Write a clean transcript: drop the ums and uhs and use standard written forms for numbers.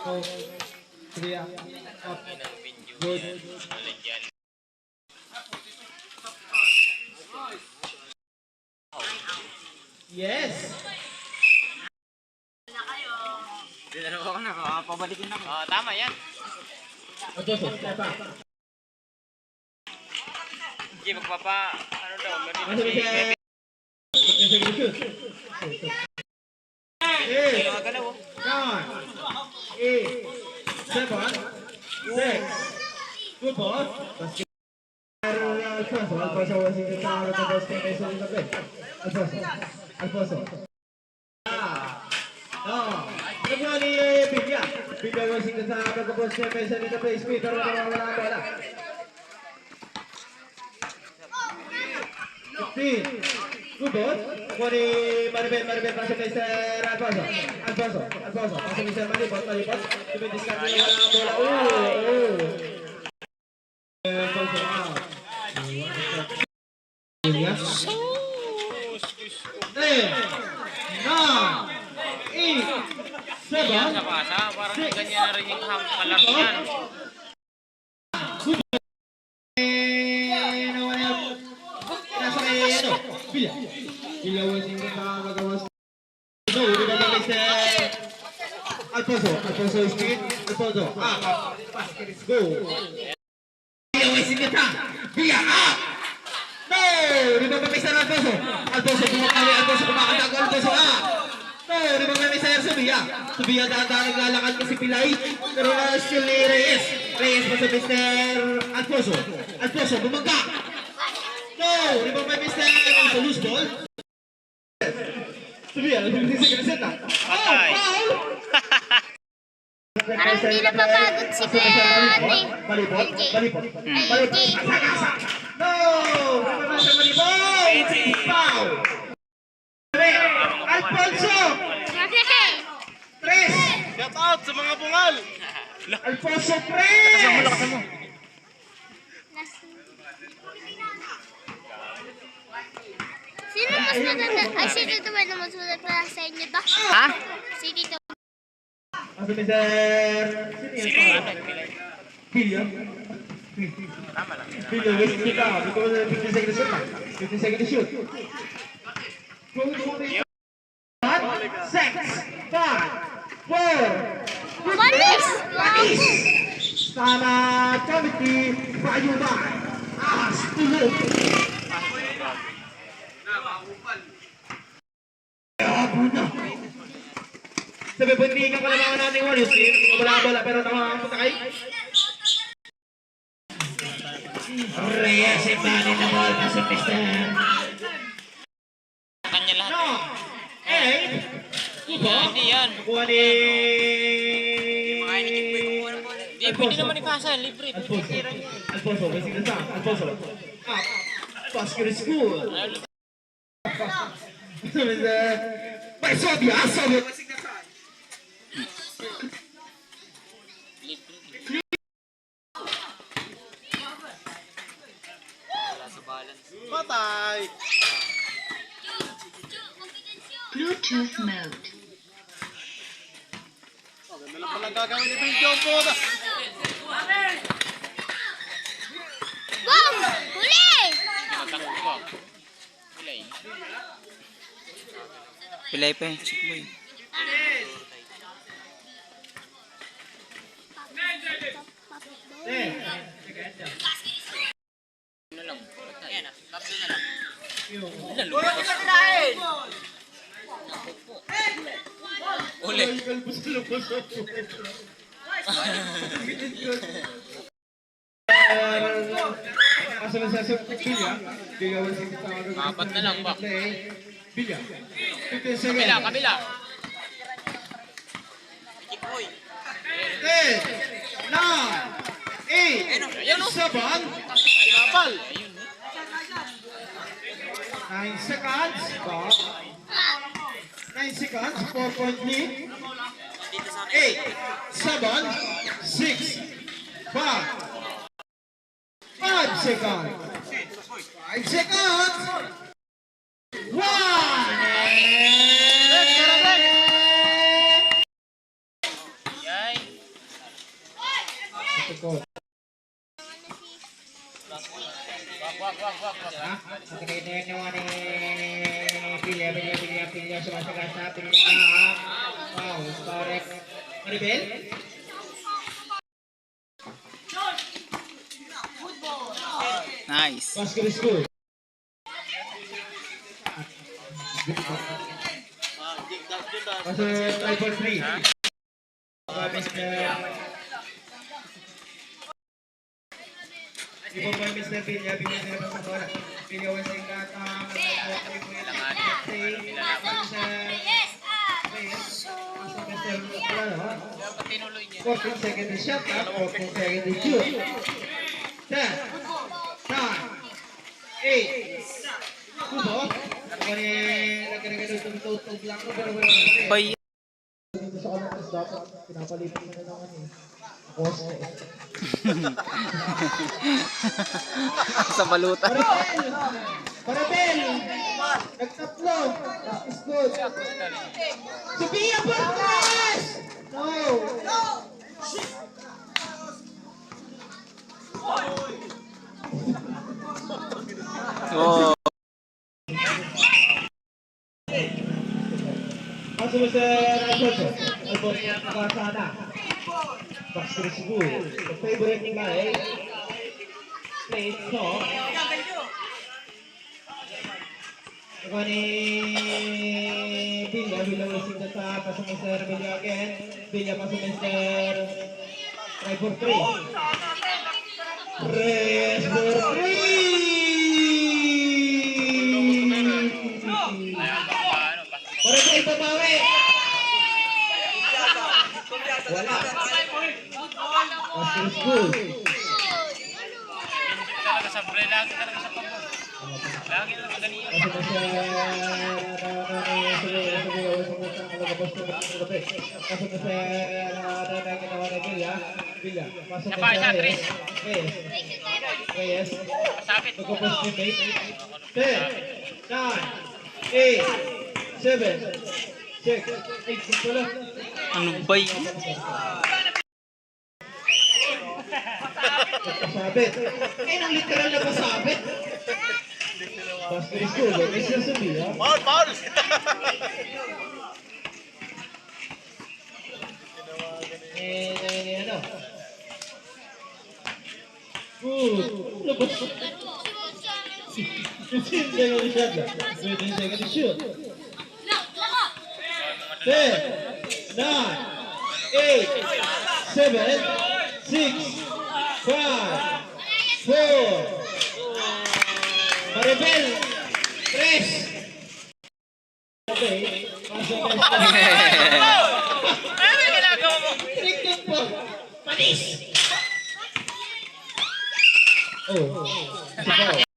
Oh, three up. Good. Yes! Dinalawa ko na, pabalikin ako. Tama yan. Alfonso, step back. Hindi, magpapa, ano daw, Ano ba siya? Shoot. Eight, magalaw. 9, 8, 7, 6. Good ball. Alfonso was in the tower of the ball, stay based on the play. Alfonso. Kedua ni Bidya. Bidya was in the tower of the ball, stay based on the play. Speed, wala. 15. Good ball. Kuani Maribel pasok kay Sir Alfonso. Pasok ni Sir Malipot. Dumidiskan niya ang bola. Alfonso out. 10, 9, 8, 7. Sa pasa, parang ganyan na rin yung kalat niyan. Bila was in the magawas. No, udah dari Sir Alfonso speed. Alfonso. Go. Bila was in the town. Bila up. No, di ba pa Sir Alfonso? Alfonso kumakatago Alfonso. No, di ba pa Sir Subia dahan-dahan naglalakad kasi Pilay. Pero na still ni Reyes pa sa Mr. Alfonso bumangga. No, di ba pa Mr. Alfonso loose ball? Subia, Patay. Parang hindi napapagod si Kuya Ate. Balipot. Ay, No! Nasa Malibot! Foul! Alfonso! Tres! Shout out sa mga bungal. Alfonso Tres! Sino mas maganda? Ay, sino ito ba na mas maganda para sa inyo to? Ha? Sino ito? Masuk ni Sir... Sini. Bilya. Bilya, wait kita. Because 15 seconds shoot lang. 15 seconds shoot. Go, 6, 5, 4, Manis! Sana committee, Bayuban. Ahas, tulog. Sabi po, hindi ka kalamangan natin walis. Wala pero tama ang putakay. Reyes, ibali na ball. Pasok ni Sir. Kanya lahat. No! Eh! Kubo? Hindi yan. Kuha ni... Hindi, pwede naman ipasa. Libre. Alfonso, basing na sa. Alfonso. Up. Basket school. May Sobia. Basing na sa. Patay! Bluetooth mode. Ganda lang palang gagawin ni Bill po. Boom! Huli! Pilay pa eh. Check boy. Ano lang? Ayan na. Tatlo na lang. Uli. Apat na lang ba? Kabila. Eight, 9, 8, 7, 9 seconds. 9 seconds. 4-point lead. 8, 7, 6, 5. 5 seconds. 5 seconds. 1. Yay. Tukod. Wag. Ha? Pagkakita naman ni Pilya, sumasagasa, Pilya. Wow, correct. Maribel? Nice. Basket school. Pasok try for 3. Ibo po Mr. Pilya, Pilya sila sa bola. Pilya was in that, Pasok Mr. Pilya, 14 seconds is shot, 14 seconds is shoot. 10, 9, 8, kubo. Ako ni nagkagano tutog lang ko pero wala. Bay. Dito sa kalantas dapat pinapalipan na naman eh. Poste. Sa balutan. Parabel! Nagtatlo! That is good. Sophia Portas! No! Oh. Pasok sa Alfonso. Alfonso Nakasana. Basket school. The favorite ni Malay. Play talk. Ako ni Villa wasing na sa pasok ni Sir Villa again. Villa pasok ni Sir. Try for 3. Rest for 3. Para sa ipapawi. Wala. Basket school. Talaga sa pre, lagi talaga sa pagod. Lagi lang maganito. Pasok na sa Villa. Pasok na sa Reyes. Masakit. Magkapos ni Mate. 10, 9, 8, 7, 6, 8, wala. Ano ba yun? Pasabit. Eh, nang literal na pasabit. Basket school, may sinasabi, ha? Paul! Ano? Good. Labas. 15 seconds shot lang. 15 seconds shoot. 10, 9, 8, 7, 6, 5, 4, Maribel, 3. Okay, pasok na. Ano ginagawa mo? Tingnan po. Panis. Oh, sigaw.